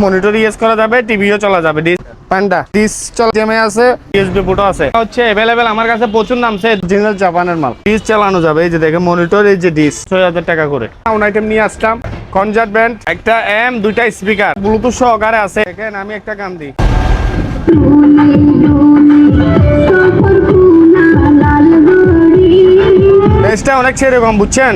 Monitor use করা যাবে, টিভিও চলা যাবে। পান্ডা ডিস চলা আছে, ইউএসবি পোর্টও আছে, হচ্ছে अवेलेबल আমার কাছে প্রচুর নামছে। অরিজিনাল জাপানের মাল, ডিস চালানো যাবে। এই যে দেখেন মনিটর, এই যে ডিস 6000 টাকা করে। সাউন্ড আইটেম নিয়ে আসলাম, কনজার্ট ব্যান্ড, একটা এম, দুইটা স্পিকার, ব্লুটুথ সহকারে আছে। দেখেন আমি একটা গান দিই, বেসটা অনেক সেরকম, বুঝছেন?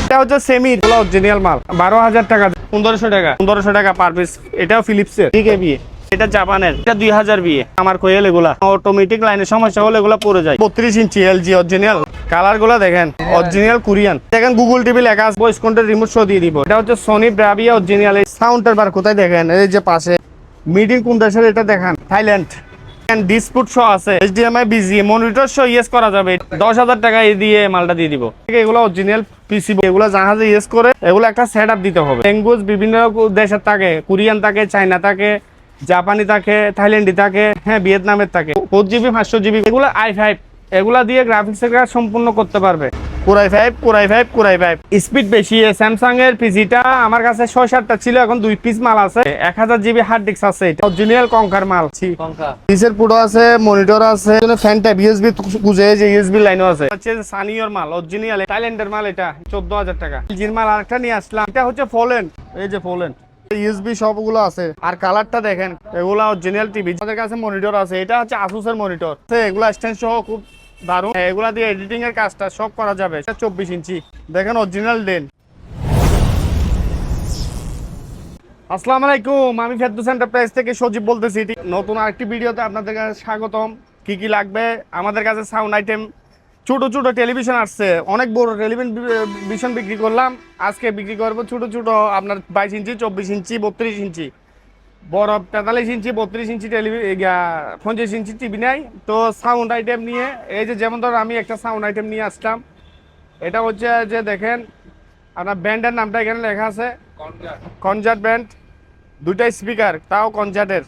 এটা হচ্ছে সেমি অরিজিনাল মাল, 12,000 টাকা, 1500 টাকা, 1500 টাকা পার পিস। এটাও ফিলিপসের, ঠিক আছে বিয়ে। এটা জাপানের, এটা 2000 বিয়ে। আমার কোয়েল এগুলা অটোমেটিক লাইনের সমস্যা হলে এগুলা পড়ে যায়। 32 ইঞ্চি এলজি অরিজিনাল। কালার গুলা দেখেন অরিজিনাল কোরিয়ান। দেখেন গুগল টিভি লেখা আছে, ভয়েস কন্ট্রোল রিমোট শো দিয়ে দিব। এটা হচ্ছে সনি ব্রাভিয়া অরিজিনাল। এই সাউন্ডের বার কোথায় দেখেন, এই যে পাশে মিডিং কোন দেশের, এটা দেখেন থাইল্যান্ড। ডিসপুট শো আছে, HDMI busy monitor show use করা যাবে। 10,000 টাকা দিয়ে মালটা দিয়ে দিব। এগুলো অরিজিনাল পিসি, এগুলো জাহাজে ইউজ করে, এগুলো একটা সেটআপ দিতে হবে। ল্যাঙ্গুয়েজ বিভিন্ন দেশের থাকে, কোরিয়ান থাকে, চায়না থাকে, জাপানি থাকে, থাইল্যান্ডি থাকে, হ্যাঁ ভিয়েতনামের থাকে। 4GB 500GB এগুলো i5, এগুলা দিয়ে গ্রাফিক্সের কাজ সম্পূর্ণ করতে পারবে। কোরাই 5 স্পিড বেশি। স্যামসাং এর পিসিটা আমার কাছে 6-7টা ছিল, এখন 2 পিস মাল আছে। 1000GB হার্ড ডিস্ক আছে। এটা অরিজিনাল কঙ্কার মাল। পিসের পুরো আছে, মনিটর আছে, ফ্যান টাইপ ইউএসবি গুজে, যে ইউএসবি লাইনও আছে। হচ্ছে সানিয়র মাল অরিজিনাল, থাইল্যান্ডের মাল। এটা 14,000 টাকা। জির মাল আরেকটা নিয়ে আসলাম, এটা হচ্ছে ফোলেন। এই যে ফোলেন ইউএসবি সবগুলো আছে। আর কালারটা দেখেন, এগুলা অরিজিনাল টিভি। আমাদের কাছে মনিটর আছে, এটা হচ্ছে আসুসের মনিটর। এগুলা স্ট্যান্ড সহ খুব দারুণ। এগুলা দিয়ে এডিটিং এর কাজটা সব করা যাবে। 24 ইঞ্চি দেখেন অরিজিনাল ডেল। আসসালামু আলাইকুম, আমি ফেরদৌস এন্টারপ্রাইজ থেকে সজীব বলতেছি। নতুন আরেকটি ভিডিওতে আপনাদের কাছে স্বাগতম। কি কি লাগবে আমাদের কাছে? সাউন্ড আইটেম, ছোট ছোট টেলিভিশন আসছে, অনেক বড় টেলিভিশন বিক্রি করলাম। আজকে বিক্রি করবো ছোট ছোট, আপনার 22 ইঞ্চি, 24 ইঞ্চি, 32 ইঞ্চি, বড় 43 ইঞ্চি, 32 ইঞ্চি 50 ইঞ্চি টিভি নাই। তো সাউন্ড আইটেম নিয়ে, এই যে যেমন ধর আমি একটা সাউন্ড আইটেম নিয়ে আসলাম। এটা হচ্ছে যে দেখেন আপনার ব্যান্ডের নামটা এখানে লেখা আছে, কনজার্ট ব্যান্ড। দুইটা স্পিকার, তাও কনজার্টের,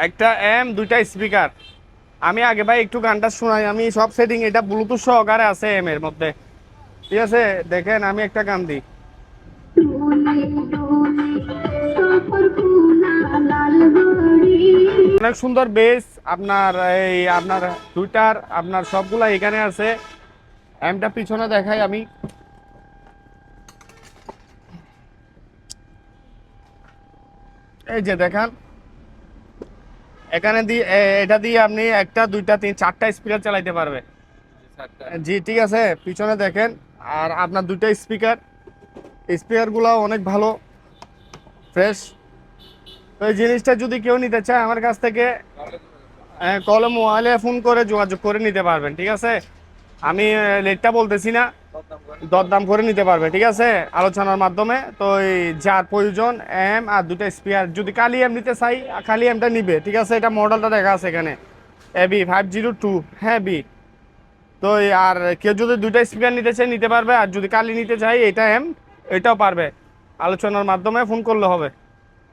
একটা এম, দুইটা স্পিকার। আমি আগে ভাই একটু গানটা শোনাই। আমি সব সেটিং, এটা ব্লুটুথ সহকারে আছে এম এর মধ্যে, ঠিক আছে? দেখেন আমি একটা গান দিই, অনেক সুন্দর বেস। আপনার এই আপনার টুইটার, আপনার সবগুলা এখানে আছে। এমটা পিছনে দেখাই আমি। এই যে দেখেন এখানে দিয়ে, এটা দিয়ে আপনি একটা, দুইটা, তিন, 4টা স্পিকার চালাইতে পারবে। জি ঠিক আছে, পিছনে দেখেন। আর আপনার দুইটা স্পিকার, স্পিকারগুলো অনেক ভালো, ফ্রেশ। তো এই জিনিসটা যদি কেউ নিতে চায় আমার কাছ থেকে, কলম মোবাইলে ফোন করে যোগাযোগ করে নিতে পারবেন, ঠিক আছে? আমি রেটটা বলতেছি না, দরদাম করে নিতে পারবে, ঠিক আছে, আলোচনার মাধ্যমে। তো এই যার প্রয়োজন এম আর দুটো স্পিয়ার, যদি কালি এম নিতে চাই কালি এমটা নিবে, ঠিক আছে? এটা মডেলটা দেখা আছে এখানে, এবি 502, হ্যাঁ বি। তো আর কেউ যদি দুইটা স্পিকার নিতে চাই নিতে পারবে, আর যদি কালি নিতে চাই এটা এম, এটাও পারবে। আলোচনার মাধ্যমে ফোন করলে হবে।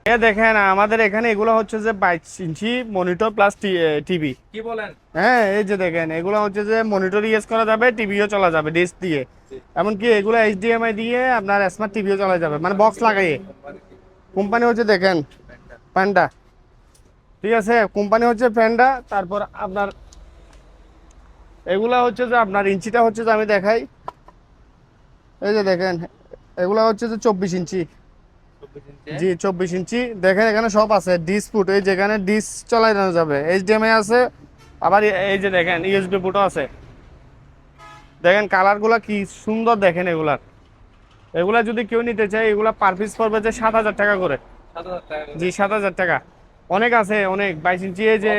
এ দেখেন আমাদের এখানে এগুলো হচ্ছে যে 22 ইঞ্চি মনিটর প্লাস টিভি। কি বলেন? হ্যাঁ এই যে দেখেন, এগুলো হচ্ছে যে মনিটর ইউজ করা যাবে, টিভিও চলা যাবে ডিশ দিয়ে। এমনকি এগুলো এইচডিএমআই দিয়ে আপনার স্মার্ট টিভিও চলা যাবে, মানে বক্স লাগাইয়ে। কোম্পানি হচ্ছে দেখেন প্যান্ডা, ঠিক আছে? কোম্পানি হচ্ছে প্যান্ডা। তারপর আপনার এগুলা হচ্ছে যে আপনার ইঞ্চিটা হচ্ছে যে আমি দেখাই, এই যে দেখেন এগুলা হচ্ছে যে 24 ইঞ্চি। জি 24 ইঞ্চি। দেখেন এখানে সব আছে, ডিসপুট, এই যেখানে ডিস চালানো যাবে, এইচডিএমআই আছে। আবার এই যে দেখেন ইউএসবি পোর্টও আছে। দেখেন কালারগুলা কি সুন্দর, দেখেন এগুলা যদি কেউ নিতে চায়, এগুলা পার পিস পড়বে যে 7,000 টাকা করে। জি 7,000 টাকা। অনেক আছে, অনেক 22 ইঞ্চি। এই যে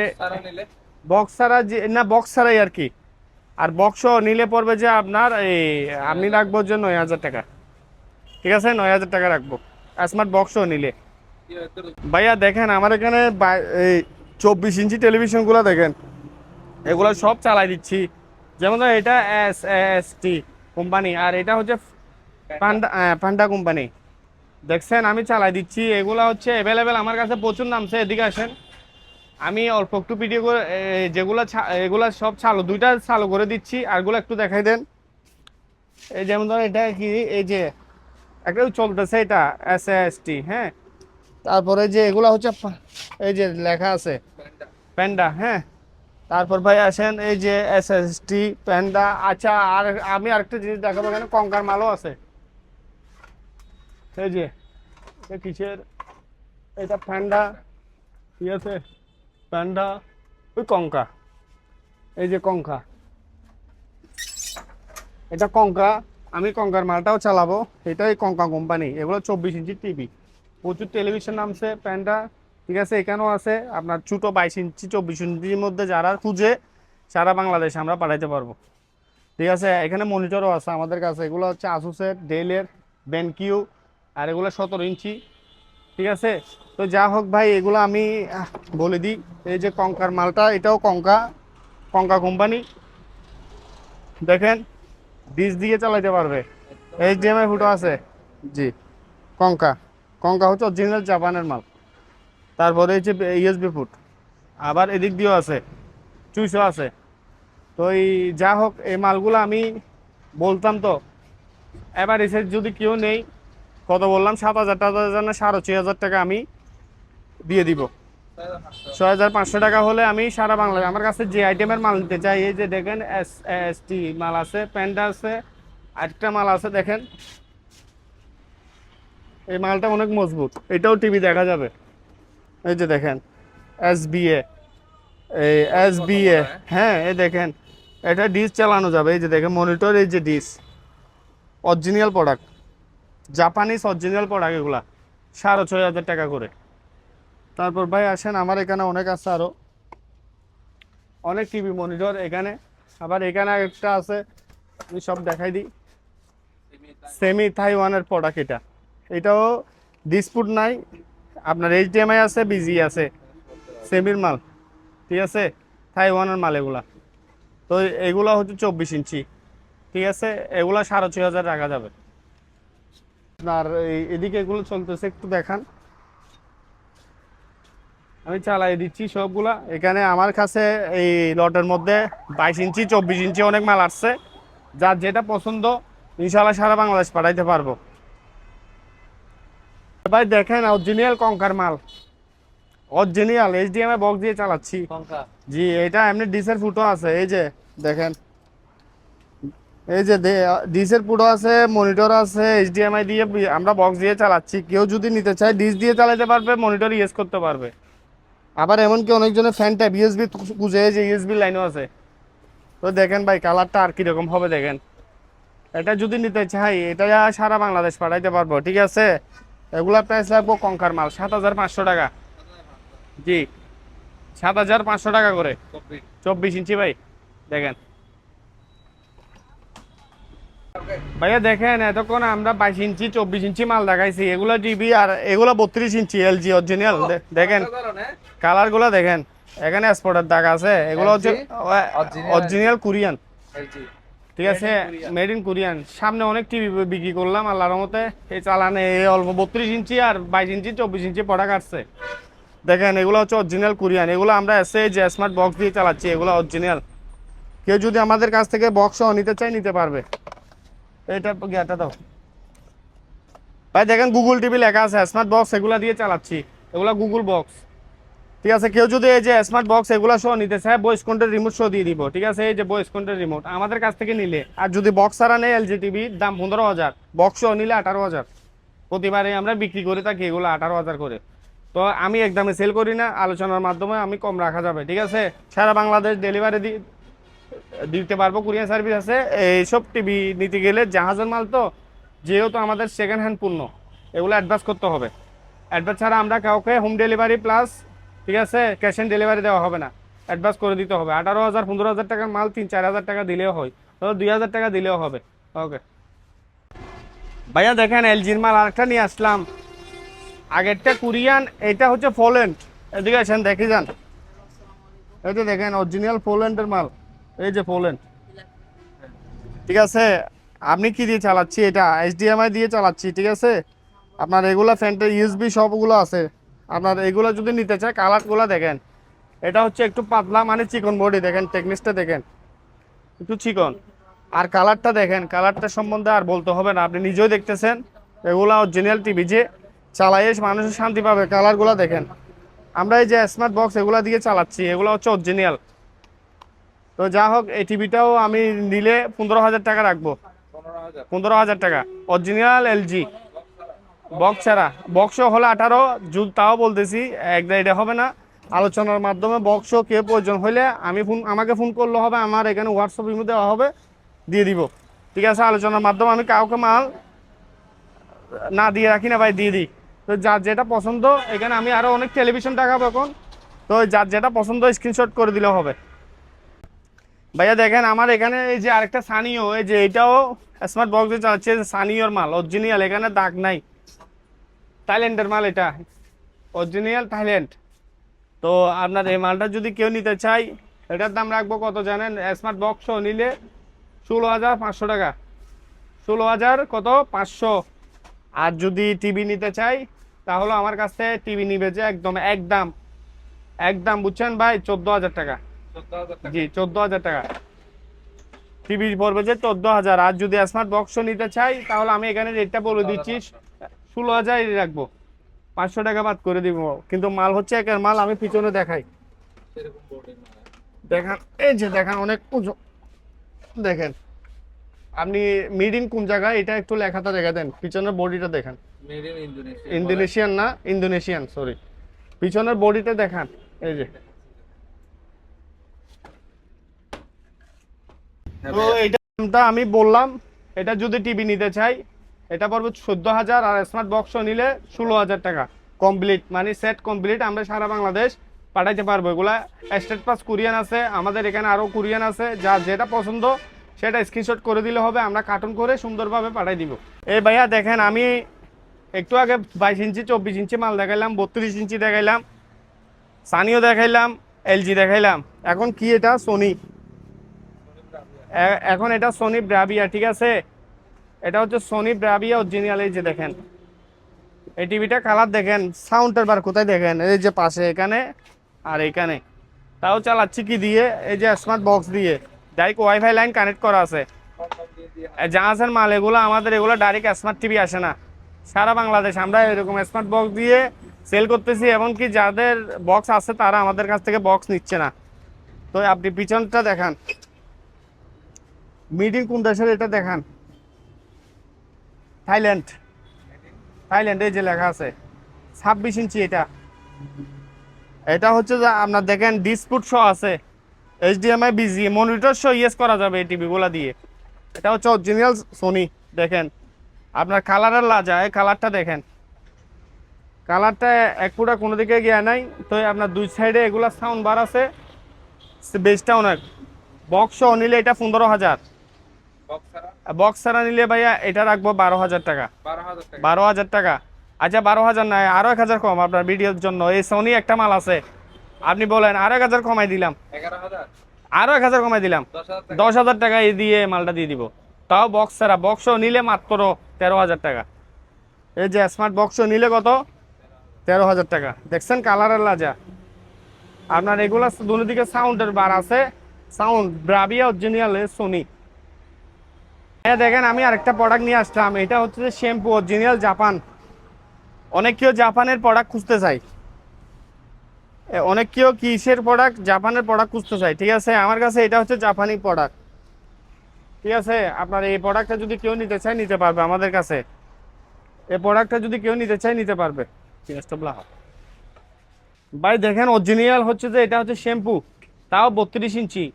বক্স ছাড়া, যে না বক্স ছাড়াই আর কি। আর বক্স নিলে পড়বে যে আপনার এই, আমি রাখবো যে 9,000 টাকা, ঠিক আছে? 9,000 টাকা রাখবো স্মার্ট বক্সও নিলে। ভাইয়া দেখেন আমার এখানে এই 24 ইঞ্চি টেলিভিশনগুলো দেখেন, এগুলো সব চালাই দিচ্ছি। যেমন ধর এটা এস টি কোম্পানি, আর এটা হচ্ছে পান্ডা, পান্ডা কোম্পানি। দেখছেন আমি চালাই দিচ্ছি। এগুলা হচ্ছে অ্যাভেলেবেল আমার কাছে প্রচুর নামছে। এদিকে আসেন, আমি অল্প একটু ভিডিও করে এগুলা সব চালু, দুইটা চালু করে দিচ্ছি। আরগুলো একটু দেখাই দেন। এই যেমন ধর এটা কি, এই যে একটা চলতেছে এটা SAST, হ্যাঁ। তারপরে যে এগুলা হচ্ছে এই যে লেখা আছে প্যান্ডা, হ্যাঁ। তারপর ভাই আসেন এই যে SST প্যান্ডা। আচ্ছা, আর আমি আরেকটা জিনিস দেখাবো, এখানে কঙ্কার মালও আছে। এই যে এটা কিসের, এটা প্যান্ডা, ঠিক আছে, প্যান্ডা, ওই কঙ্কা, এই যে কঙ্কা, এটা কঙ্কা। আমি কঙ্কার মালটাও চালাবো, এটাই কঙ্কা কোম্পানি। এগুলো 24 ইঞ্চি টিভি, প্রচুর টেলিভিশন নামছে প্যান্ডা, ঠিক আছে। এখানেও আছে আপনার ছোটো 22 ইঞ্চি 24 ইঞ্চির মধ্যে যারা খুঁজে সারা বাংলাদেশে আমরা পাঠাইতে পারবো, ঠিক আছে। এখানে মনিটরও আছে আমাদের কাছে, এগুলো হচ্ছে আসুসের, ডেলের, বেনকিউ, আর এগুলো 17 ইঞ্চি, ঠিক আছে। তো যা হোক ভাই, এগুলো আমি বলে দিই। এই যে কঙ্কার মালটা, এটাও কঙ্কা, কঙ্কা কোম্পানি। দেখেন ডিস দিয়ে চালাইতে পারবে, HDMI ফুটো আছে, জি। কঙ্কা, কঙ্কা হচ্ছে অরিজিনাল জাপানের মাল। তারপরে হচ্ছে USB ফুট, আবার এদিক দিয়েও আছে, চুইসও আছে। তো এই যা হোক, এই মালগুলো আমি বলতাম তো, এবার এসে যদি কেউ নেই, কত বললাম, 7,000 টাকা না 6,500 টাকা আমি দিয়ে দিব। 6,500 টাকা হলে আমি সারা বাংলাদেশ, আমার কাছে যে আইটেমের মাল নিতে চাই, এই যে দেখেন SST মাল আছে, প্যান্ডা আছে, আরেকটা মাল আছে দেখেন, এই মালটা অনেক মজবুত, এটাও টিভি দেখা যাবে। এই যে দেখেন SBA, এই SBA, হ্যাঁ, এই দেখেন এটা ডিস চালানো যাবে। এই যে দেখেন মনিটর, এই যে ডিস, original product, Japanese original product, এগুলা 6,500 টাকা করে। তারপর ভাই আসেন, আমার এখানে অনেক আছে, আরো অনেক টিভি মনিটর এখানে। আবার এখানে একটা আছে, আমি সব দেখাই দিই, সেমি তাইওয়ানের প্রোডাক্ট। এটাও ডিসপুট নাই, আপনার HDMI আছে, BG আছে, সেমির মাল, ঠিক আছে, তাইওয়ানের মাল এগুলা। তো এগুলা হচ্ছে 24 ইঞ্চি, ঠিক আছে, এগুলা 6,500 টাকা যাবে। আপনার এদিকে এগুলো চলতেছে, একটু দেখান, আমি চালাই দিচ্ছি সবগুলা। এখানে আমার কাছে এই লটের মধ্যে 22 ইঞ্চি 24 ইঞ্চি অনেক মাল আসছে, যার যেটা পছন্দ ইনশাআল্লাহ সারা বাংলাদেশ পাঠাইতে পারবো। ভাই দেখেন অরিজিনাল কঙ্কার মাল, অরিজিনাল HDMI বক্স দিয়ে চালাচ্ছি, জি। এটা এমনি ডিসের ফুটো আছে, এই যে দেখেন, এই যে ডিসের ফুটো আছে, মনিটর আছে, HDMI দিয়ে আমরা বক্স দিয়ে চালাচ্ছি। কেউ যদি নিতে চায় ডিস দিয়ে চালাতে পারবে, মনিটর ইউজ করতে পারবে। আবার এমনকি অনেকজনের ফ্যান ট্যাব USB খুঁজে, যে USB লাইনও আছে। তো দেখেন ভাই কালারটা আর কিরকম হবে দেখেন, এটা যদি নিতে চাই এটা সারা বাংলাদেশ পাঠাইতে পারবো, ঠিক আছে। এগুলা প্রাইস লাগবো কঙ্কার মাল 7,500 টাকা, জি, 7,500 টাকা করে 24 ইঞ্চি ভাই। দেখেন ভাইয়া, দেখেন এতক্ষণ আমরা 22 ইঞ্চি 24 ইঞ্চি মাল দেখাইছি, এগুলো টিভি, আর এগুলো 32 ইঞ্চি LG অরিজিনাল। দেখেন কালার গুলো দেখেন, এখানে এক্সপোর্টের দাগ আছে, এগুলো হচ্ছে অরিজিনাল কোরিয়ান, ঠিক আছে, মেড ইন কোরিয়ান। সামনে অনেক টিভি বিক্রি করলাম আল্লাহর রহমতে, এই চালানে অল্প 32 ইঞ্চি আর 22 ইঞ্চি 24 ইঞ্চি প্রোডাক্ট আসছে। দেখেন এগুলো হচ্ছে অরিজিনাল কোরিয়ান, এগুলো আমরা যে স্মার্ট বক্স দিয়ে চালাচ্ছি, এগুলো অরিজিনাল। কেউ যদি আমাদের কাছ থেকে বক্স নিতে চাই নিতে পারবে। এটা গিয়াটা দাও ভাই, দেখেন গুগল টিভি লেখা আছে, স্মার্ট বক্স এগুলা দিয়ে চালাচ্ছি, এগুলা গুগল বক্স, ঠিক আছে। কেউ যদি এই যে স্মার্ট বক্স এগুলা সহ নিতে চায়, ভয়েস কন্ট্রোল রিমোট সহ দিয়ে দিব, ঠিক আছে। এই যে ভয়েস কন্ট্রোল রিমোট আমাদের কাছ থেকে নিলে, আর যদি বক্স ছাড়া নেই LG টিভির দাম 15,000, বক্স সহ নিলে 18,000। প্রতিবারে আমরা বিক্রি করে থাকি এগুলো 18,000 করে। তো আমি একদমই সেল করি না, আলোচনার মাধ্যমে আমি কম রাখা যাবে, ঠিক আছে। সারা বাংলাদেশ ডেলিভারি দিতে পারবো, কুরিয়ার সার্ভিস আছে। এইসব টিভি নিতে গেলে জাহাজের মাল তো, যেহেতু আমাদের সেকেন্ড হ্যান্ড পণ্য, এগুলো অ্যাডভান্স করতে হবে। অ্যাডভান্স ছাড়া আমরা কাউকে হোম ডেলিভারি প্লাস, ঠিক আছে, ক্যাশ অন ডেলিভারি দেওয়া হবে না, অ্যাডভান্স করে দিতে হবে। 18,000 15,000 টাকার মাল 3-4,000 টাকা দিলেও হয়, তো 2,000 টাকা দিলেও হবে। ওকে ভাইয়া, দেখেন LGর মাল আরেকটা নিয়ে আসলাম, আগেরটা কোরিয়ান, এটা হচ্ছে পোল্যান্ড। এদিকে আসেন দেখি যান, এই যে দেখেন অরিজিনাল পোল্যান্ডের মাল, এই যে পোল্যান্ড, ঠিক আছে। আপনি কি দিয়ে চালাচ্ছি, এটা HDMI দিয়ে চালাচ্ছি, ঠিক আছে। আপনার এগুলা ফ্যানটা USB সবগুলো আছে। আপনার এগুলো যদি নিতে চায়, কালারগুলো দেখেন, এটা হচ্ছে একটু পাতলা, মানে চিকন বডি, দেখেন টেকনিক্সটা দেখেন, একটু চিকন। আর কালারটা দেখেন, কালারটা সম্বন্ধে আর বলতে হবে না, আপনি নিজেও দেখতেছেন, এগুলা অরিজিনাল টিভি, যে চালাইয়ে মানুষের শান্তি পাবে। কালারগুলো দেখেন, আমরা এই যে স্মার্ট বক্স এগুলা দিয়ে চালাচ্ছি, এগুলো হচ্ছে অরিজিনাল। তো যা হোক, এই টিভিটাও আমি নিলে 15,000 টাকা রাখবো। 15,000 টাকা অরিজিনাল এলজি বক্স ছাড়া। বক্স হলে 18, তাও বলতেছি এক এটা হবে না। আলোচনার মাধ্যমে বক্স কে প্রয়োজন হলে আমাকে ফোন করলে হবে, আমার এখানে হোয়াটসঅ্যাপ ইমো দেওয়া হবে, দিয়ে দিব। ঠিক আছে, আলোচনার মাধ্যমে আমি কাউকে মাল না দিয়ে রাখি না ভাই, দিয়ে দিই। তো যার যেটা পছন্দ, এখানে আমি আরো অনেক টেলিভিশন দেখাবো এখন, তো যার যেটা পছন্দ স্ক্রিনশট করে দিলে হবে। ভাইয়া দেখেন আমার এখানে এই যে আরেকটা সানিও, এই যে এটাও স্মার্ট বক্স দিয়ে চালাচ্ছে, সানিওর মাল অরিজিনাল, এখানে দাগ নাই, থাইল্যান্ডের মাল, এটা অরিজিনাল থাইল্যান্ড। তো আপনার এই মালটা যদি কেউ নিতে চাই, এটার দাম রাখবো কত জানেন? স্মার্ট বক্স নিলে 16,500 টাকা। 16,000 কত 500। আর যদি টিভি নিতে চাই, তাহলে আমার কাছ থেকে টিভি নিবে যে একদম একদম একদম, বুঝছেন ভাই, 14,000 টাকা। জি 14,000 টাকা টিভি পড়বে যে 14,000। আর যদি স্মার্ট বক্স নিতে চাই, তাহলে আমি এখানে রেটটা বলে দিচ্ছি, 16,000 রাখবো, 500 টাকা বাদ করে দিব। কিন্তু মাল হচ্ছে একের মাল। আমি পিছনে দেখাই, দেখেন এই যে দেখেন অনেক উঁচু, দেখেন আপনি মেড ইন কোন জায়গায়, এটা একটু লেখাটা দেখা দেন, পিছনের বডিটা দেখেন। ইন্দোনেশিয়ান না, ইন্দোনেশিয়ান, সরি। পিছনের বডিটা দেখান, এই যে। তো এইটা দামটা আমি বললাম, এটা যদি টিভি নিতে চাই, এটা পড়বে 14,000। আর স্মার্ট বক্স নিলে 16,000 টাকা কমপ্লিট, মানে সেট কমপ্লিট। আমরা সারা বাংলাদেশ পাঠাইতে পারবো। এগুলা স্টেট পাস কুরিয়ান আছে, আমাদের এখানে আরো কুরিয়ান আছে। যার যেটা পছন্দ সেটা স্ক্রিনশট করে দিলে হবে, আমরা কার্টুন করে সুন্দরভাবে পাঠাই দিব। এই ভাইয়া দেখেন, আমি একটু আগে 22 ইঞ্চি 24 ইঞ্চি মাল দেখাইলাম, 32 ইঞ্চি দেখাইলাম, সানিও দেখাইলাম, এলজি দেখাইলাম। এখন কি এটা? সোনি। এখন এটা সোনি ব্রাভিয়া, ঠিক আছে। এটা হচ্ছে সোনি ব্রাভিয়া অরিজিনাল। এই যে দেখেন এই টিভিটা কালার দেখেন, সাউন্ডের বার কোথায় দেখেন, এই যে পাশে এখানে আর এখানে। তাও চালাচ্ছি কি দিয়ে? এই যে স্মার্ট বক্স দিয়ে, ডাইরেক্ট ওয়াইফাই লাইন কানেক্ট করা আছে। জাহাজের মাল এগুলো, আমাদের এগুলো ডাইরেক্ট স্মার্ট টিভি আসে না। সারা বাংলাদেশ আমরা এরকম স্মার্ট বক্স দিয়ে সেল করতেছি, এমনকি যাদের বক্স আছে তারা আমাদের কাছ থেকে বক্স নিচ্ছে না। তো আপনি পিছনটা দেখান, মিডিং কোন দেশের এটা দেখান, থাইল্যান্ড। থাইল্যান্ড, এই যে লেখা আছে 26 ইঞ্চি। এটা হচ্ছে যে আপনার দেখেন ডিসপুট শো আছে, HDMI busy monitor show yes করা যাবে এই টিভিগুলো দিয়ে। এটা হচ্ছে অরিজিনাল সোনি। দেখেন আপনার কালারের লাজা, এই কালারটা দেখেন, কালারটা এক ফুটা কোনো দিকে গিয়ে নাই। তো আপনার দুই সাইডে এগুলা সাউন্ড বার আছে, বেসটা অনেক। বক্স নিলে এটা 15,000, বক্স ছাড়া নিলে ভাইয়া এটা রাখবো 12,000 টাকা। 12,000 টাকা। আচ্ছা 12,000 নাই, আরো 1,000 কম আপনার ভিডিওর জন্য। এই সোনি একটা মাল আছে, আপনি বলেন আরো 1,000 কমাই দিলাম, আরো 1,000 কমাই দিলাম, 10,000 টাকা এই দিয়ে মালটা দিয়ে দিব। তাও বক্স ছাড়া। বক্স নিলে মাত্র 13,000 টাকা। এই যে স্মার্ট বক্স নিলে কত? 13,000 টাকা। দেখছেন কালারের লাজা। আপনার এগুলা দুনো দিকে সাউন্ডের বার আছে, সাউন্ড ব্রাভিয়া অরিজিনাল সোনি। হ্যাঁ দেখেন, আমি আরেকটা প্রোডাক্ট নিয়ে আসলাম। এটা হচ্ছে যে শ্যাম্পু অরিজিনাল জাপান। অনেক কেউ জাপানের প্রোডাক্ট খুঁজতে চাই, অনেক কেউ কিসের প্রোডাক্ট, জাপানের প্রোডাক্ট খুঁজতে চাই। ঠিক আছে, আমার কাছে এটা হচ্ছে জাপানি প্রোডাক্ট। ঠিক আছে, আপনার এই প্রোডাক্টটা যদি কেউ নিতে চায় নিতে পারবে আমাদের কাছে। এই প্রোডাক্টটা যদি কেউ নিতে চায় নিতে পারবে। ভাই দেখেন অরিজিনাল হচ্ছে যে এটা হচ্ছে শ্যাম্পু, তাও 32 ইঞ্চি।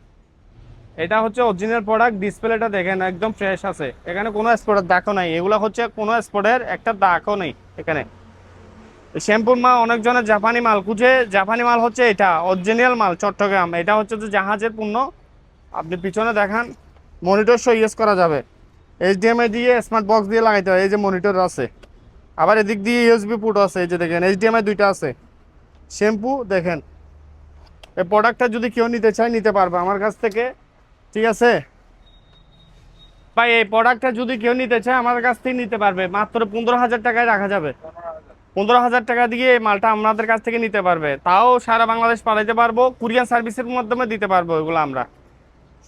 এটা হচ্ছে অরিজিনাল প্রোডাক্ট। ডিসপ্লেটা দেখেন একদম ফ্রেশ আছে, এখানে কোনো স্পটের দাগও নাই। এগুলো হচ্ছে কোনো স্পটের একটা দাগও নেই এখানে। শ্যাম্পুর মাল অনেকজনের জাপানি মাল খুঁজে, জাপানি মাল হচ্ছে এটা অরিজিনাল মাল, চট্টগ্রাম। এটা হচ্ছে যে জাহাজের পণ্য। আপনি পিছনে দেখান, মনিটর শো ইউজ করা যাবে, এইচডিএমআই দিয়ে স্মার্ট বক্স দিয়ে লাগাইতে হয়। এই যে মনিটর আছে, আবার এদিক দিয়ে ইউএসবি পোর্ট আছে। এই যে দেখেন এইচডিএমআই দুইটা আছে। শ্যাম্পু দেখেন, এই প্রোডাক্টটা যদি কেউ নিতে চায় নিতে পারবে আমার কাছ থেকে। ঠিক আছে ভাই, এই প্রোডাক্টটা যদি কেউ নিতে চায় আমার কাছ থেকে নিতে পারবে, মাত্র 15,000 টাকায় রাখা যাবে। 15,000 টাকা দিয়ে এই মালটা আমাদের কাছ থেকে নিতে পারবে। তাও সারা বাংলাদেশ পাঠাইতে পারবো, কুরিয়ার সার্ভিসের মাধ্যমে দিতে পারবো এগুলো আমরা।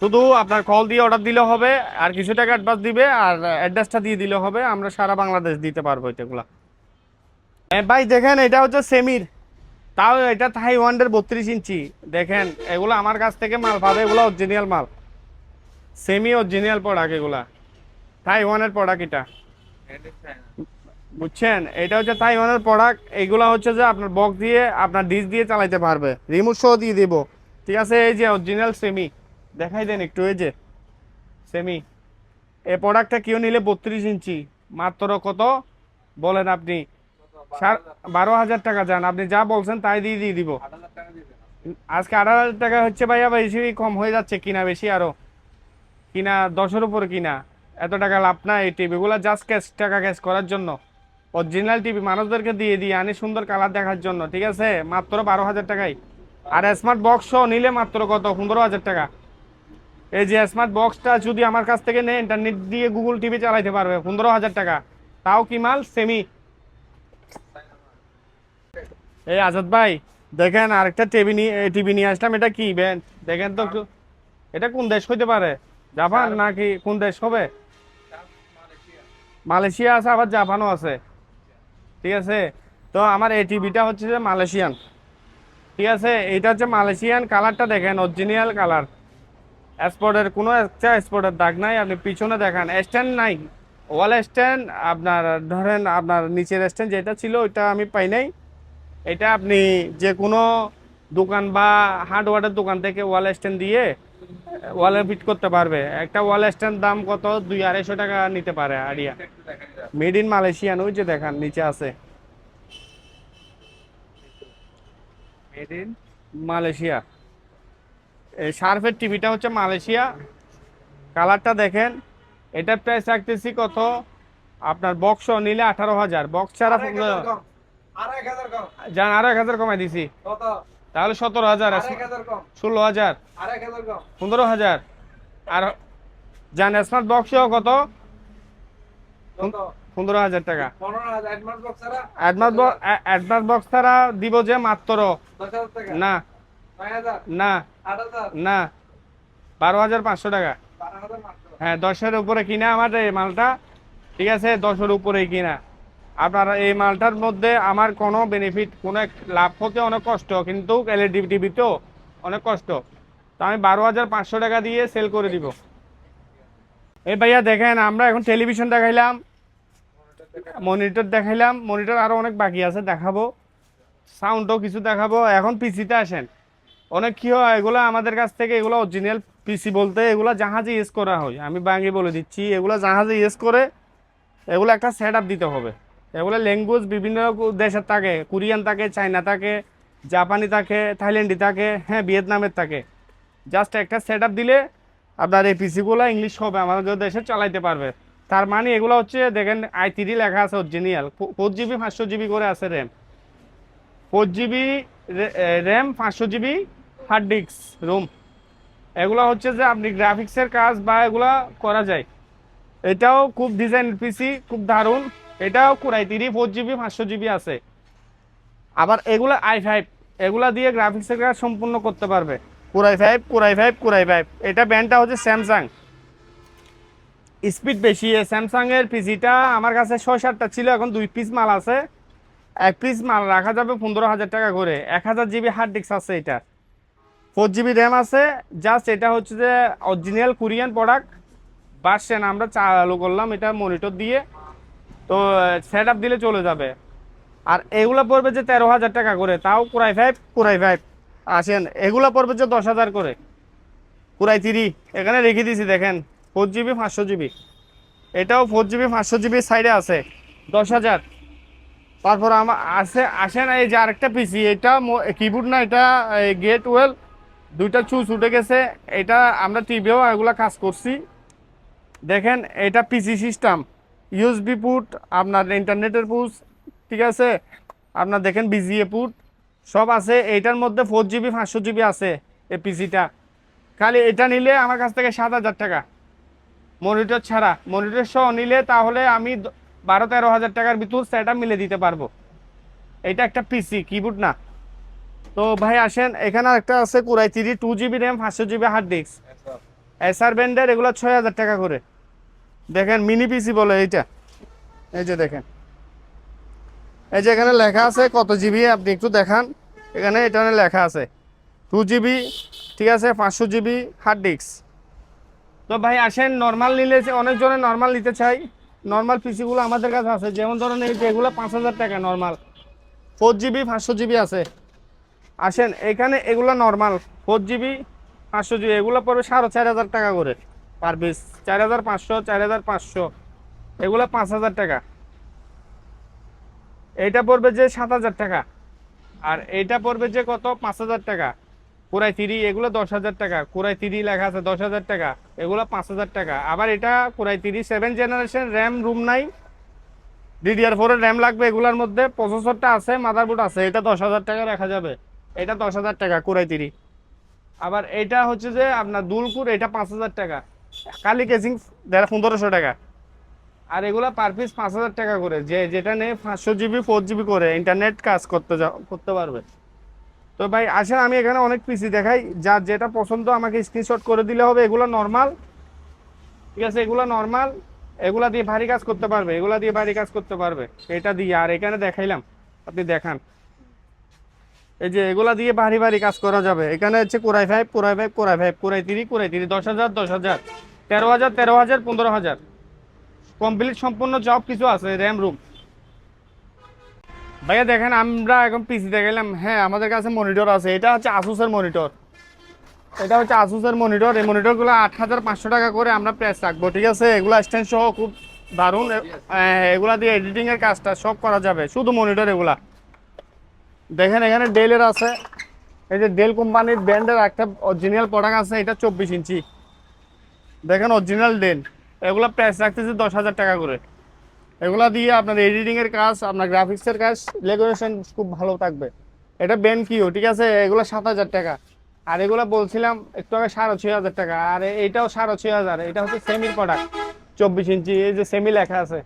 শুধু আপনার কল দিয়ে অর্ডার দিলে হবে, আর কিছু টাকা অ্যাডভান্স দিবে, আর অ্যাড্রেসটা দিয়ে দিলে হবে, আমরা সারা বাংলাদেশ দিতে পারবো এটাগুলা। ভাই দেখেন এটা হচ্ছে সেমির, তাও এটা তাইওয়ানের 32 ইঞ্চি। দেখেন এগুলো আমার কাছ থেকে মাল পাবে, এগুলো অরিজিনাল মাল, সেমি অরিজিনাল প্রোডাক্ট, এগুলা তাইওয়ানের প্রোডাক্ট এটা, বুঝছেন? এটা হচ্ছে তাইওয়ানের প্রোডাক্ট। এগুলা হচ্ছে যে আপনার বক্স দিয়ে, আপনার ডিশ দিয়ে চালাইতে পারবে, রিমোট সহ দিয়ে দিব, ঠিক আছে? এই যে অরিজিনাল সেমি, দেখাই দেন একটু, এই যে সেমি। এই প্রোডাক্টটা কেউ নিলে 32 ইঞ্চি মাত্র কত বলেন আপনি? 12,000 টাকা যান, আপনি যা বলছেন তাই দিয়ে দিয়ে দিব। আজকে 18,000 টাকা হচ্ছে ভাইয়া, বেশি কম হয়ে যাচ্ছে কিনা, বেশি আরো কিনা 10-এর উপরে কিনা, এত টাকা লাভ না। এই টিভিগুলো জাস্ট ক্যাশ, টাকা ক্যাশ করার জন্য, অরিজিনাল টিভি মানুষদেরকে দিয়ে দিয়ে আনি সুন্দর কালার দেখার জন্য, ঠিক আছে? মাত্র 12,000 টাকায়। আর স্মার্ট বক্স নিলে মাত্র কত? 15,000 টাকা। এই যে স্মার্ট বক্সটা যদি আমার কাছ থেকে নেয়, ইন্টারনেট দিয়ে গুগল টিভি চালাইতে পারবে, 15,000 টাকা। তাও কি মাল? সেমি। এই আজাদ ভাই দেখেন আরেকটা টিভি নিয়ে আসলাম, এটা কি ব্যান্ড দেখেন তো একটু, এটা কোন দেশ হইতে পারে? জাপান নাকি কোন দেশ হবে? মালয়েশিয়া আছে, আবার জাপানও আছে, ঠিক আছে? তো আমার এই টিভিটা হচ্ছে যে মালয়েশিয়ান, ঠিক আছে? এটা হচ্ছে মালয়েশিয়ান, কালারটা দেখেন অরিজিনাল কালার, এক্সপোর্টের কোনো একটা এক্সপোর্টের দাগ নাই। আপনি পিছনে দেখান, স্ট্যান্ড নাই, ওয়াল স্ট্যান্ড আপনার ধরেন, আপনার নিচের স্ট্যান্ড যেটা ছিল ওইটা আমি পাই নাই। এটা আপনি যে কোনো দোকান বা হার্ডওয়্যারের দোকান থেকে ওয়াল স্ট্যান্ড দিয়ে ওয়ালে ফিট করতে পারবে। একটা ওয়াল স্ট্যান্ড দাম কত? 200-250 টাকা নিতে পারে আইডিয়া। মেড ইন মালয়েশিয়ান, ওই যে দেখান নিচে আছে মেড ইন মালয়েশিয়া। এই শার্পের টিভিটা হচ্ছে মালয়েশিয়া, কালারটা দেখেন। এটার প্রাইস রাখতেছি কত? আপনার বক্স নিলে 18,000, বক্স ছাড়া যান আরো 1,000 কমাই দিছি, তাহলে 17,000, 16,000, 15,000। আর যান স্মার্ট বক্স কত? 15,000 টাকা। অ্যাডভান্স বক্স ছাড়া দিব যে মাত্র, না না না, 12,500 টাকা। হ্যাঁ, 10-এর উপরে কিনা আমার এই মালটা, ঠিক আছে? 10-এর উপরেই কিনা আপনার এই মালটার মধ্যে আমার কোনো বেনিফিট, কোনো লাভ হতে অনেক কষ্ট, কিন্তু এলইডি টিভি তো অনেক কষ্ট, তো আমি 12,500 টাকা দিয়ে সেল করে দিব। এই ভাইয়া দেখেন, আমরা এখন টেলিভিশন দেখাইলাম, মনিটর দেখাইলাম, মনিটর আরো অনেক বাকি আছে দেখাবো, সাউন্ডও কিছু দেখাবো। এখন পিসিতে আসেন। অনেক কি হয়, এগুলো আমাদের কাছ থেকে, এগুলো অরিজিনাল পিসি বলতে এগুলো জাহাজে ইউজ করা হয়, আমি বাংলা বলে দিচ্ছি, এগুলো জাহাজে ইউজ করে, এগুলো একটা সেট আপ দিতে হবে। এগুলো ল্যাঙ্গুয়েজ বিভিন্ন দেশের থাকে, কোরিয়ান থাকে, চায়না থাকে, জাপানি থাকে, থাইল্যান্ডি থাকে, হ্যাঁ ভিয়েতনামের থাকে। জাস্ট একটা সেট আপ দিলে আপনার এই পিসিগুলো ইংলিশ হবে, আমাদের দেশে চালাইতে পারবে। তার মানে এগুলো হচ্ছে দেখেন i3 লেখা আছে অরিজিনাল, 4GB 500GB করে আছে RAM, 4GB RAM, 500GB hard disk room. এগুলো হচ্ছে যে আপনি গ্রাফিক্সের কাজ বা এগুলা করা যায়। এটাও খুব ডিজাইন পিসি, খুব দারুণ। এটাও i3 4GB 500GB আছে। আবার এগুলা i5, এগুলা দিয়ে গ্রাফিক্সের কাজ সম্পূর্ণ করতে পারবে। i5 এটা ব্র্যান্ডটা হচ্ছে স্যামসাং। স্পিড বেশি, স্যামসাং এর পিসিটা আমার কাছে 6-7টা ছিল, এখন 2 পিস মাল আছে। 1 পিস মাল রাখা যাবে 15,000 টাকা করে। 1000GB হার্ড ডিস্ক আছে, এটা 4GB র্যাম আছে। জাস্ট এটা হচ্ছে যে অরিজিনাল কোরিয়ান প্রোডাক্ট ভার্সন, আমরা চালু করলাম এটা মনিটর দিয়ে, তো সেট আপ দিলে চলে যাবে। আর এগুলো পড়বে যে 13,000 টাকা করে, তাও i5 আসেন। এগুলো পড়বে যে 10,000 করে। i3 এখানে রেখে দিয়েছি দেখেন, 4GB 500GB, এটাও 4GB 500GB সাইডে আছে, 10,000। তারপর আমার আসেন এই যে আরেকটা পিসি, এটা কিবোর্ড না, এটা গেট ওয়েল, দুইটা চুজ উঠে গেছে। এটা আমরা টিভিও এগুলা কাজ করছি, দেখেন এটা পিসি সিস্টেম, ইউএসবি পুট, আপনার ইন্টারনেটের পুট, ঠিক আছে? আপনার দেখেন বিজিএ পুট সব আছে। এইটার মধ্যে 4GB 500GB আছে এই পিসিটা। খালি এটা নিলে আমার কাছ থেকে 7,000 টাকা, মনিটর ছাড়া। মনিটর সহ নিলে তাহলে আমি 12-13,000 টাকার ভিতর সেট আপ মিলে দিতে পারবো। এটা একটা পিসি, কিবোর্ড না। তো ভাই আসেন, এখানে একটা আছে i3 2GB RAM, 500GB hard disk. SR ব্র্যান্ডের এগুলো 6000 টাকা করে। দেখেন মিনি পিসি বলে এইটা, এই যে দেখেন, এই যে এখানে লেখা আছে কত জিবি, আপনি একটু দেখান। এখানে এটা লেখা আছে 2 GB, ঠিক আছে, 500 GB হার্ড ডিস্ক। তো ভাই আসেন, নর্মাল নিলে অনেক জনের নর্মাল নিতে চাই, নর্মাল পিসিগুলো আমাদের কাছে আছে। যেমন ধরেন এই যে এগুলো 5000 টাকা নর্মাল, 4 GB 500 GB আছে। আসেন এখানে এগুলো নর্মাল 4 GB 500 GB, এগুলো পড়বে 4500 টাকা করে পার পিস। 4500, 4500, এগুলো 5000 টাকা। এইটা পড়বে যে 7000 টাকা, আর এইটা পড়বে যে কত 5000 টাকা। কোরাই 3 এগুলো 10000 টাকা, কোরাই 3 লেখা আছে 10000 টাকা, এগুলো 5000 টাকা। আবার এটা কোরাই 3 7 জেনারেশন, র্যাম রুম নাই, DDR4 এর র্যাম লাগবে এগুলোর মধ্যে, প্রসেসরটা আছে, মাদারবোর্ড আছে, এটা 10000 টাকা রাখা যাবে, এটা 10000 টাকা কোরাই 3। আবার এটা হচ্ছে যে আপনার দুলপুর, এটা 5000 টাকা, কালি কেসিং 1500 টাকা। আর এগুলা পার পিস 5000 টাকা করে, যে যেটা নেই 500 GB 4 GB করে ইন্টারনেট কাজ করতে পারবে। তো ভাই আসেন, আমি এখানে অনেক পিসি দেখাই, যার যেটা পছন্দ আমাকে স্ক্রিনশট করে দিলে হবে। এগুলো নর্মাল, ঠিক আছে, এগুলো নর্মাল, এগুলা দিয়ে ভারী কাজ করতে পারবে, এগুলা দিয়ে ভারী কাজ করতে পারবে, এটা দিয়ে। আর এখানে দেখাইলাম, আপনি দেখান, এই যে এগুলা দিয়ে ভারী ভারী কাজ করা যাবে। এখানে হচ্ছে core i 5, core i 5, core i 5, core i 3, core i 3, 10000, 10000, 13000, 13000, 15000, complete সম্পূর্ণ সব কিছু আছে, র্যাম রুম। ভাইয়া দেখেন, আমরা এখন পিসি দেখাইলাম, হ্যাঁ আমাদের কাছে মনিটর আছে। এটা হচ্ছে আসুসের মনিটর, এটা হচ্ছে আসুসের মনিটর। এই মনিটরগুলো 8500 টাকা করে আমরা প্রাইস রাখবো, ঠিক আছে। এগুলো স্ট্যান্ড সহ খুব দারুণ, এগুলা দিয়ে এডিটিং এর কাজটা সব করা যাবে, শুধু মনিটর এগুলা। দেখেন এখানে ডেলের আছে, এই যে ডেল কোম্পানির ব্র্যান্ডের একটা অরিজিনাল প্রোডাক্ট আছে, এটা 24 ইঞ্চি, দেখেন অরিজিনাল ডেল। এগুলা প্রাইস রাখতেছে 10000 টাকা করে। এগুলা দিয়ে আপনার এডিটিং এর কাজ, আপনার গ্রাফিক্সের কাজ, রেগুলেশন খুব ভালো থাকবে। এটা BenQ, ঠিক আছে, এগুলো 7000 টাকা। আর এগুলো বলছিলাম একটু আগে 6500 টাকা। আর এইটাও 6500, এটা হচ্ছে সেমির প্রোডাক্ট, 24 ইঞ্চি, এই যে সেমি লেখা আছে।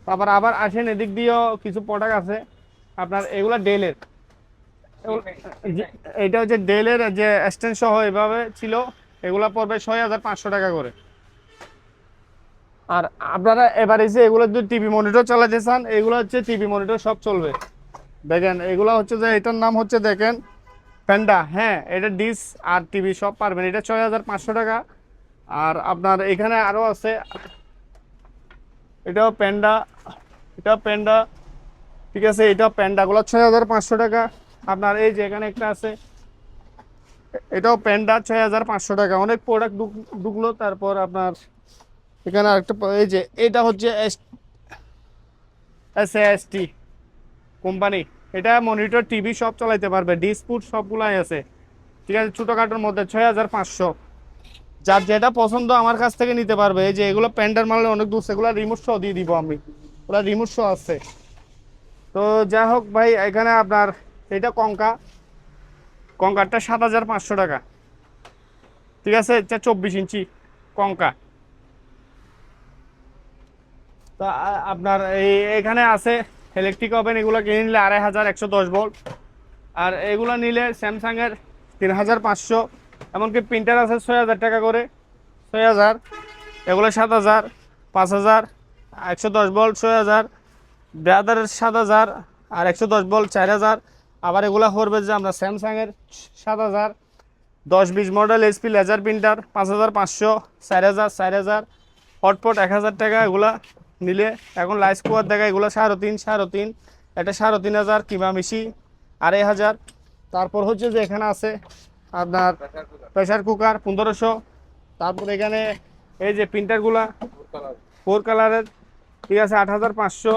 তারপর আবার আসেন এদিক দিয়েও কিছু প্রোডাক্ট আছে আপনার, এগুলো ডেলের। এইটা হচ্ছে ডেলের, যে স্ট্যান্ড সহ এভাবে ছিল, এগুলা পড়বে 6500 টাকা করে। আর আপনারা এবার এসে এগুলো যদি টিভি মনিটর চালাতে চান, এগুলো হচ্ছে টিভি মনিটর সব চলবে। দেখেন এগুলো হচ্ছে যে, এটার নাম হচ্ছে দেখেন প্যান্ডা, হ্যাঁ এটা ডিস আর টিভি সব পারবেন, এটা 6500 টাকা। আর আপনার এখানে আরো আছে, এটাও প্যান্ডা, এটাও প্যান্ডা, ঠিক আছে, এটাও প্যান্ডাগুলো 6500 টাকা। আপনার এই যে এখানে একটা আছে, এটাও প্যান্ডা, 6500 টাকা। অনেক প্রোডাক্ট ঢুকলো। তারপর আপনার এখানে আরেকটা, এই যে এটা হচ্ছে SAST কোম্পানি, এটা মনিটর টিভি সব চালাইতে পারবে, ডিসপুট সবগুলাই আছে, ঠিক আছে, ছোটোখাটোর মধ্যে 6500। যার যেটা পছন্দ আমার কাছ থেকে নিতে পারবে। এই যে এগুলো প্যান্ডার মারলে অনেক দূর, সেগুলো রিমোট সহ দিয়ে দিব আমি, ওরা রিমোট সহ আছে। তো যাই হোক ভাই, এখানে আপনার এটা কঙ্কারটা 7500 টাকা, ঠিক আছে, এটা 24 ইঞ্চি কঙ্কা। তো আপনার এখানে আছে ইলেকট্রিক ওভেন, এগুলো কিনে নিলে 2500 110 ভোল্ট। আর এগুলো নিলে স্যামসাংয়ের 3500, এমনকি প্রিন্টার আছে 6000 টাকা করে, 6000, এগুলো 7000, 5000, 110 ভোল্ট 6000, ব্রাদারের 7000, আর 110 ভোল্ট 4000। আবার এগুলো করবে যে আমরা স্যামসাংয়ের 7000, 10-20 model HP laser printer 5500, 4000, 4000, hotpot 1000 টাকা। এগুলা নিলে এখন লাইস কুয়ার দেখা, এগুলো 3.5, এটা 3500 কিংবা বেশি 2500। তারপর হচ্ছে যে এখানে আছে আপনার প্রেসার কুকার 1500। তারপর এখানে এই যে প্রিন্টারগুলা 4 কালারের, ঠিক আছে, 8500।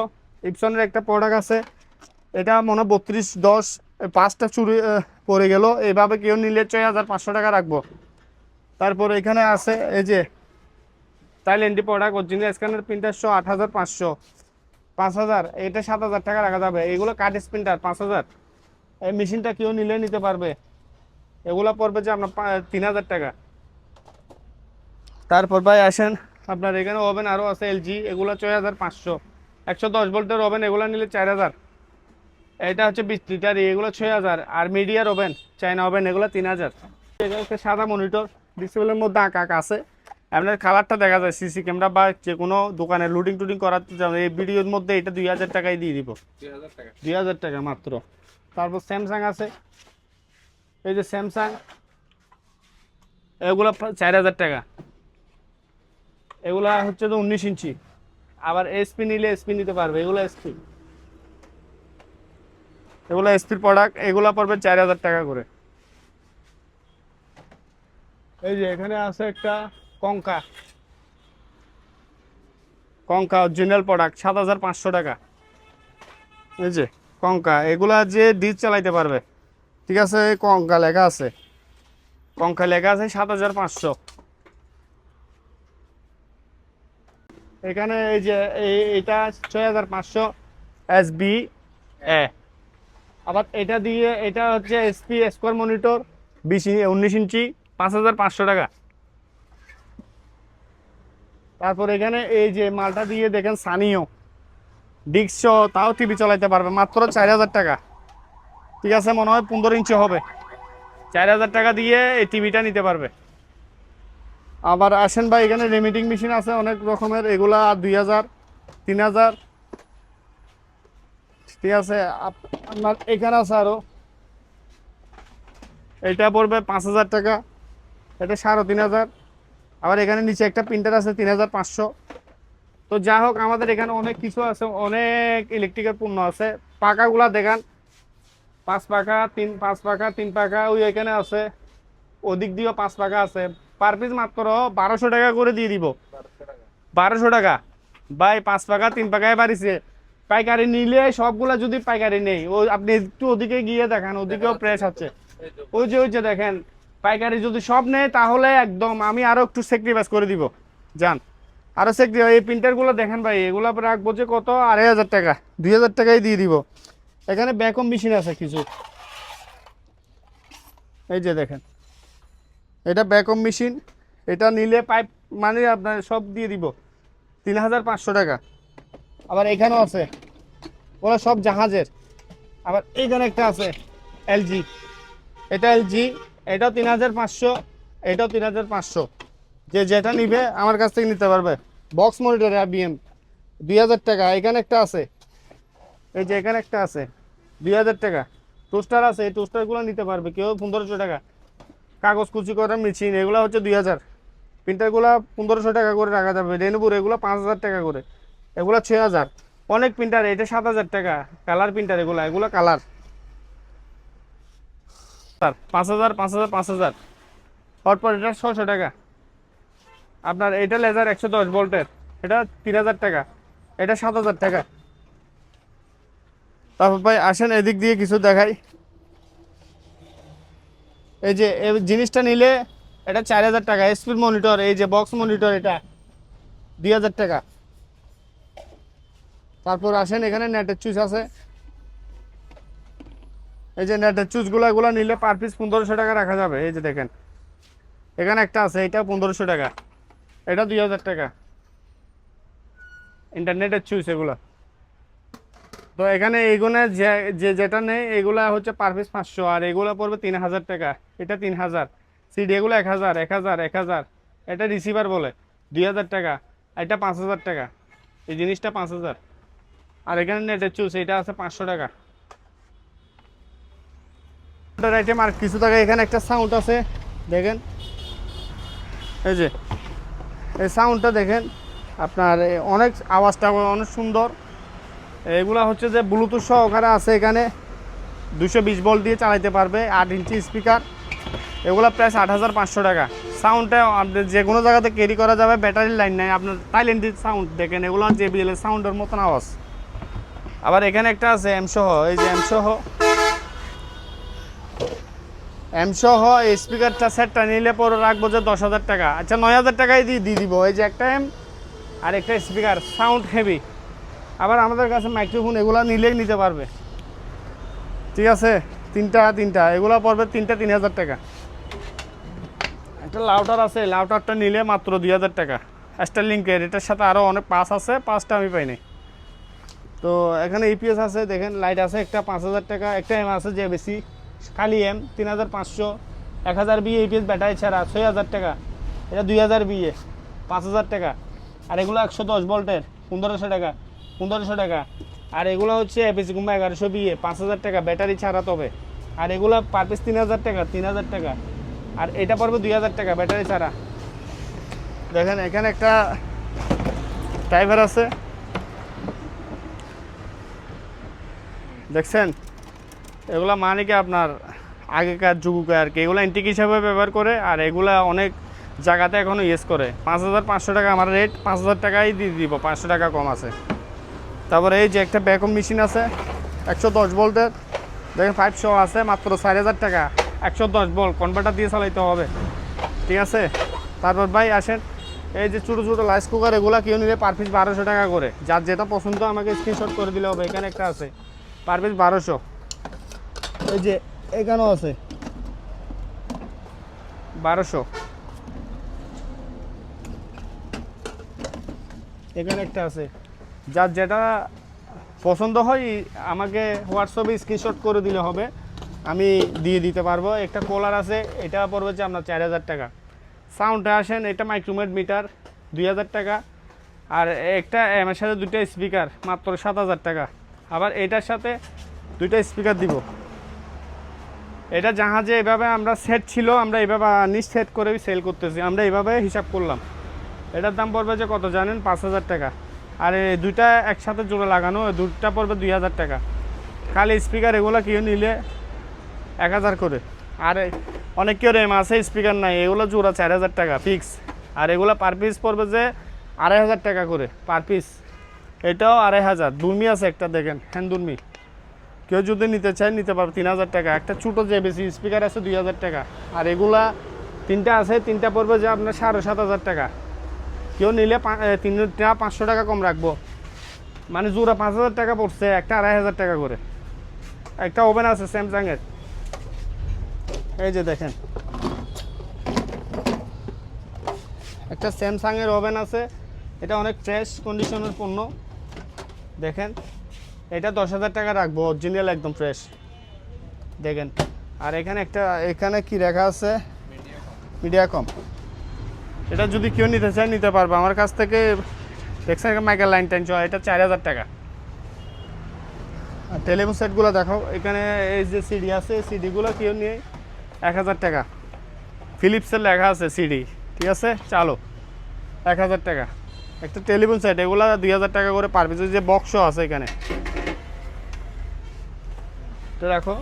ইপসনের একটা প্রোডাক্ট আছে, এটা মনে 3210, 5টা চুরি পড়ে গেল, এইভাবে কেউ নিলে 6500 টাকা রাখবো। তারপর এখানে আছে এই যে থাইল্যান্ডি প্রোডাক্ট, অরিজিনাল স্ক্যানার প্রিন্টার 8500, 5000, এটা 7000 টাকা রাখা যাবে। এগুলো কাঠ প্রিন্টার 5000, এই মেশিনটা কেউ নিলে নিতে পারবে। এগুলো পড়বে যে আপনার 3000 টাকা। তারপর ভাই আসেন, আপনার এখানে ওভেন আরও আছে LG, এগুলো 6500, 110 ভোল্টের ওভেন, এগুলো নিলে 4000। এটা হচ্ছে 20 লিটার, এগুলো 6000। আর মিডিয়ার ওভেন, চাইনা ওভেন, এগুলো 3000। এখানে একটা সাদা মনিটর, ডিসেবলের মধ্যে আঁকা আছে, আপনার কালারটা দেখা যায় সিসি ক্যামেরা বা যে কোনো দোকানে লুডিং টুডিং করাতে যাবে এই ভিডিওর মধ্যে এটা 2000 টাকায় দিয়ে দিব। 2000 টাকা মাত্র। তারপর স্যামসাং আছে, এই যে স্যামসাং, এগুলো 4000 টাকা। এগুলা হচ্ছে তো 19 ইঞ্চি। আবার এসপি নিলে এসপি নিতে পারবে, এগুলো এসপি, এগুলো এসপির প্রোডাক্ট, এগুলো পড়বে 4000 টাকা করে। এই যে এখানে আছে একটা কঙ্কা, কঙ্কা অরিজিনাল প্রোডাক্ট 7500 টাকা। এই যে কঙ্কা, এগুলা যে ডিস চালাইতে পারবে, ঠিক আছে, কঙ্কা লেখা আছে, কঙ্কা লেখা আছে 7500। এখানে এই যে এটা 6500 এসবি এ। আবার এটা দিয়ে এটা হচ্ছে এসপি স্কোয়ার মনিটর 19 ইঞ্চি 5500 টাকা। তারপর এখানে এই যে মালটা দিয়ে দেখেন সানিও ডিক্সো, তাও টিভি চালাইতে পারবে মাত্র 4000 টাকা। ঠিক আছে, মনে হয় 15 ইঞ্চি হবে, 4000 টাকা দিয়ে এই টিভিটা নিতে পারবে। আবার আসেন ভাই, এখানে রেমিটিং মেশিন আছে অনেক রকমের, এগুলা 2000 3000। ঠিক আছে, আপনার এখানে আছে আরো, এটা পড়বে 5000 টাকা, এটা 3500। আবার এখানে নিচে একটা প্রিন্টার আছে 3500। তো যা হোক, আমাদের এখানে অনেক কিছু আছে, অনেক ইলেকট্রিকের পণ্য আছে। পাকাগুলা দেখান, 5 পাকা 3 পাকা, ওই এখানে আছে, ওদিক দিয়েও 5 পাকা আছে। পার পিস মাত্র 1200 টাকা করে দিয়ে দিব। 1200 টাকা ভাই, 5 পাকা 3 পাকায় বাড়িছে। পাইকারি নিলে সবগুলা যদি পাইকারি নেই, ও আপনি একটু ওদিকে গিয়ে দেখেন, ওদিকেও প্রেস আছে, ওই যে দেখেন। পাইকারি যদি সব নেয় তাহলে একদম আমি আরো একটু স্যাক্রিফাইস করে দিব, যান আরো স্যাক্রিফাইস। এই প্রিন্টারগুলো দেখেন ভাই, এগুলো রাখবো যে কত 2500 টাকা, 2000 টাকায় দিয়ে দিব। এখানে ব্যাকম মেশিন আছে কিছু, এই যে দেখেন, এটা ব্যাকম মেশিন, এটা নিলে পাইপ মানে আপনার সব দিয়ে দিব 3500 টাকা। আবার এখানেও আছে, ওরা সব জাহাজের। আবার এইখানে একটা আছে এলজি, এটা এলজি, এটাও 3500, এটাও 3500। যে যেটা নিবে আমার কাছ থেকে নিতে পারবে। বক্স মনিটর আইবিএম 2000 টাকা। এখানে একটা আছে, এই যে এখানে একটা আছে 2000 টাকা। টোস্টার আছে, এই টোস্টারগুলো নিতে পারবে কেউ 1500 টাকা। কাগজ কুচি করার মেশিন, এগুলো হচ্ছে 2000। প্রিন্টারগুলো 1500 টাকা করে রাখা যাবে। রেনুপুর এগুলো 5000 টাকা করে, এগুলো 6000। অনেক প্রিন্টার, এটা 7000 টাকা। কালার প্রিন্টার, এগুলো কালার 5000 5000 5000। হটপট এটা 600 টাকা। আপনার এটা লেজার 110 ভোল্টের, এটা 3000 টাকা, এটা 7000 টাকা। তারপর ভাই আসেন এদিক দিয়ে কিছু দেখাই। এই যে এই জিনিসটা নিলে এটা 4000 টাকা। স্পিড মনিটর, এই যে বক্স মনিটর, এটা 2000 টাকা। তারপর আসেন এখানে নেটের চুজ আছে, এই যে নেটের চুজগুলো, এগুলো নিলে পার পিস 1500 টাকা রাখা যাবে। এই যে দেখেন, এখানে একটা আছে, এটা 1500 টাকা, এটা 2000 টাকা। ইন্টারনেটের চুজ এগুলো। তো এখানে এইগুলো যেটা নেই, এগুলা হচ্ছে পার পিস 500, আর এগুলো পড়বে 3000 টাকা। এটা 3000। সিডি এগুলো 1000 1000 1000। এটা রিসিভার বলে 2000 টাকা, এটা 5000 টাকা। এই জিনিসটা 5000। আর এখানে নেটের চুজ, এটা আছে 500 টাকা। আইটেম আর কিছু টাকা। এখানে একটা সাউন্ড আছে দেখেন, এই যে এই সাউন্ডটা দেখেন, আপনার অনেক আওয়াজটা অনেক সুন্দর। এগুলা হচ্ছে যে ব্লুটুথ সহকারে আছে, এখানে 220 ভোল্ট দিয়ে চালাইতে পারবে, 8 ইঞ্চি স্পিকার। এগুলো প্রাইস 8500 টাকা। সাউন্ডটা আপনার যে কোনো জায়গাতে ক্যারি করা যাবে, ব্যাটারি লাইন নাই আপনার। সাইলেন্ট সাউন্ড দেখেন, এগুলো JBL এর সাউন্ডের মতন আওয়াজ। আবার এখানে একটা আছে এমসহ, এই যে এমসহ এই স্পিকারটা সেটটা নিলে পরে রাখবো যে 10000 টাকা। আচ্ছা 9000 টাকায় দিয়ে দিব। এই যে একটা এম আর একটা স্পিকার, সাউন্ড হেভি। আবার আমাদের কাছে মাইক্রোফোন, এগুলো নিলেই নিতে পারবে। ঠিক আছে, তিনটা এগুলো পড়বে 3টা 3000 টাকা। একটা লাউটার আছে, লাউটারটা নিলে মাত্র 2000 টাকা। স্টারলিংকের, এটার সাথে আরও অনেক পাস আছে, পাসটা আমি পাইনি। তো এখানে ইপিএস আছে দেখেন, লাইট আছে একটা 5000 টাকা। একটা এম আছে যে বেশি, খালি এম 3500। 1000 বিয়ে ইপিএস ব্যাটারি ছাড়া 6000 টাকা। এটা 2000 বিয়ে 5000 টাকা। আর এগুলো 110 ভোল্টের 1500 টাকা 1500 টাকা। আর এগুলো হচ্ছে এপিসি কিংবা 1100 বিয়ে 5000 টাকা ব্যাটারি ছাড়া তবে। আর এগুলো পার পিস 3000 টাকা 3000 টাকা। আর এটা পড়বে 2000 টাকা ব্যাটারি ছাড়া। দেখেন এখানে একটা ড্রাইভার আছে, দেখছেন? এগুলা মানে কি আপনার আগেকার যুগে আর কি, এগুলো অ্যান্টিক হিসাবে ব্যবহার করে। আর এগুলা অনেক জায়গাতে এখনও ইউজ করে। 5500 টাকা আমার রেট, 5000 টাকাই দিয়ে দিব, 500 টাকা কম আছে। তারপরে এই যে একটা ব্যাকআপ মেশিন আছে 110 ভোল্টের, দেখেন 500 আছে মাত্র 4000 টাকা। 110 ভোল্ট কনভার্টার দিয়ে চালাইতে হবে, ঠিক আছে? তারপর ভাই আসেন, এই যে ছোটো ছোটো রাইস কুকার, এগুলো কেউ নিলে পার পিস 1200 টাকা করে। যার যেটা পছন্দ আমাকে স্ক্রিনশট করে দিলে হবে। এখানে একটা আছে পার পিস 1200। এই যে এখানেও আছে 1200। এখানে একটা আছে, যার যেটা পছন্দ হয় আমাকে হোয়াটসঅ্যাপে স্ক্রিনশট করে দিলে হবে, আমি দিয়ে দিতে পারবো। একটা কুলার আছে, এটা পড়বে যে আপনার 4000 টাকা। সাউন্ডে আসেন, এটা মাইক্রোমেট মিটার 2000 টাকা। আর একটা এর সাথে দুইটা স্পিকার মাত্র 7000 টাকা। আবার এটার সাথে দুইটা স্পিকার দিব। এটা জাহাজে এভাবে আমরা সেট ছিল, আমরা এভাবে নিচ সেট করে সেল করতেছি, আমরা এইভাবে হিসাব করলাম। এটার দাম পড়বে যে কত জানেন? 5000 টাকা। আর এই দুইটা একসাথে জোড়া লাগানো, দুইটা পড়বে 2000 টাকা। খালি স্পিকার এগুলো কেউ নিলে 1000 করে। আর অনেক কেউ রেম আছে, স্পিকার নাই, এগুলো জোড়া 4000 টাকা ফিক্স। আর এগুলো পার পিস পড়বে যে 2500 টাকা করে পার পিস। এটাও 2500। দুর্মি আছে একটা, দেখেন হ্যান্ড দুর্মি, কেউ যদি নিতে চায় নিতে পারবে 3000 টাকা। একটা ছোটো যে বেশি স্পিকার আছে 2000 টাকা। আর এগুলা তিনটা আছে, তিনটা পড়বে যে আপনার 7500 টাকা। কেউ নিলে 500 টাকা কম রাখবো, মানে জোড়া 5000 টাকা পড়ছে, একটা 2500 টাকা করে। একটা ওভেন আছে স্যামসাংয়ের, এই যে দেখেন একটা স্যামসাংয়ের ওভেন আছে, এটা অনেক ফ্রেশ কন্ডিশনের পণ্য। দেখেন এটা 10,000 টাকা রাখবো, অরিজিনাল একদম ফ্রেশ, দেখেন। আর এখানে কি রাখা আছে? মিডিয়াকম। এটা যদি কেউ নিতে চায় নিতে পারবে আমার কাছ থেকে। দেখছেন মাইকেল লাইন টাইন চয়, এটা 4000 টাকা। আর টেলিফোন সেটগুলো দেখো, এখানে এই যে সিডি আছে, সিডিগুলো কেউ নিয়ে 1000 টাকা। ফিলিপসের লেখা আছে সিডি, ঠিক আছে, চালো 1000 টাকা। একটা টেলিফোন সেট, এগুলো 2000 টাকা করে পারবে। যে বক্স আছে এখানে, তো দেখো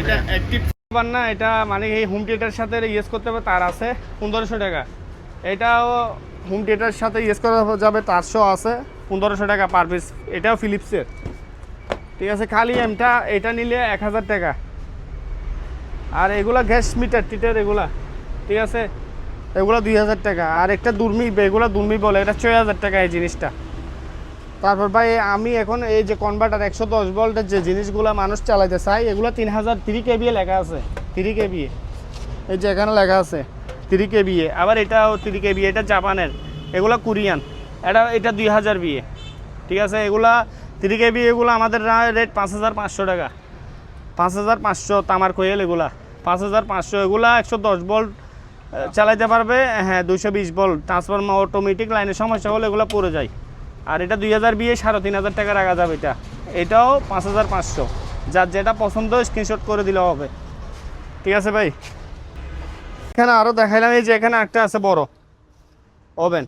এটা অ্যাক্টিভ না, এটা মানে এই হোম থিয়েটারের সাথে ইউজ করতে হবে, তার আছে 1500 টাকা। এটাও হোম থিয়েটারের সাথে ইউজ করা যাবে, 400 আছে 1500 টাকা পার পিস। এটাও ফিলিপসের, ঠিক আছে। খালি এটা নিলে 1000 টাকা। আর এগুলা গ্যাস মিটার টিটার এগুলা, ঠিক আছে, এগুলো 2000 টাকা। আর একটা দুর্মি, এগুলো দুর্মি বলে, এটা 6000 টাকা এই জিনিসটা। তারপর ভাই আমি এখন এই যে কনভার্টার 110 ভোল্টের যে জিনিসগুলো মানুষ চালাইতে চায়, এগুলো 3000 3 কেবিএ লেখা আছে, 3 কেবিএ। এই যে এখানে লেখা আছে 3 কেবিএ। আবার এটাও 3 কেবিএ, এটা জাপানের, এগুলো কোরিয়ান। এটা 2000 বিএ, ঠিক আছে। এগুলা 3 কেবিএ, এগুলো আমাদের রেট 5500 টাকা। 5500 তামার কোয়েল, এগুলা 5500। এগুলা 110 ভোল্ট চালাইতে পারবে, হ্যাঁ 220 ভোল্ট। ট্রান্সফরমার অটোমেটিক লাইনের সমস্যা হলে এগুলো পড়ে যায়। আর এটা 2000 বিয়ে 3500 টাকা রাখা যাবে। এটাও 5500। যার যেটা পছন্দ স্ক্রিনশট করে দিলে হবে, ঠিক আছে ভাই। এখানে আরও দেখাইলাম, এই যে এখানে একটা আছে বড় ওভেন,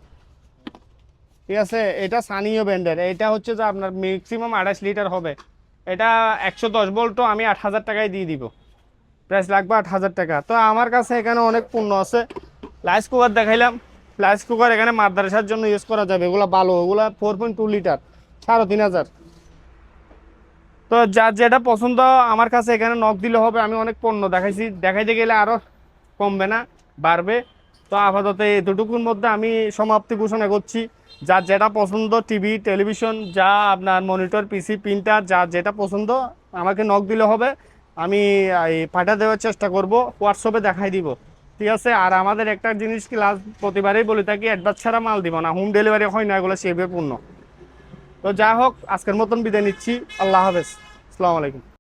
ঠিক আছে। এটা সানিও ব্র্যান্ডের। এটা হচ্ছে যে আপনার ম্যাক্সিমাম 28 লিটার হবে। এটা 110 ভোল্টও আমি 8000 টাকায় দিয়ে দিব, প্রাইস লাগবে 8000 টাকা। তো আমার কাছে এখানে অনেক পণ্য আছে। রাইস কুকার দেখাইলাম, রাইস কুকার এখানে মাদ্রাসার জন্য ইউজ করা যাবে, এগুলো ভালো, ওগুলো 4.2 লিটার 3500। তো যার যেটা পছন্দ আমার কাছে এখানে নক দিলে হবে। আমি অনেক পণ্য দেখাইছি, দেখাইতে গেলে আরও কমবে না, বাড়বে। তো আপাতত এতটুকুর মধ্যে আমি সমাপ্তি ঘোষণা করছি। যার যেটা পছন্দ, টিভি টেলিভিশন, যা আপনার মনিটর পিসি প্রিন্টার, যার যেটা পছন্দ আমাকে নক দিলে হবে, আমি পাঠা দেওয়ার চেষ্টা করব, হোয়াটসঅ্যাপে দেখাই দিব, ঠিক আছে। আর আমাদের একটা জিনিস কি প্রতিবারেই বলে থাকি, অ্যাডভান্স ছাড়া মাল দিব না, হোম ডেলিভারি হয় না, এগুলো সেভের পণ্য। তো যা হোক, আজকের মতন বিদায় নিচ্ছি। আল্লাহ হাফেজ, আসসালামু আলাইকুম।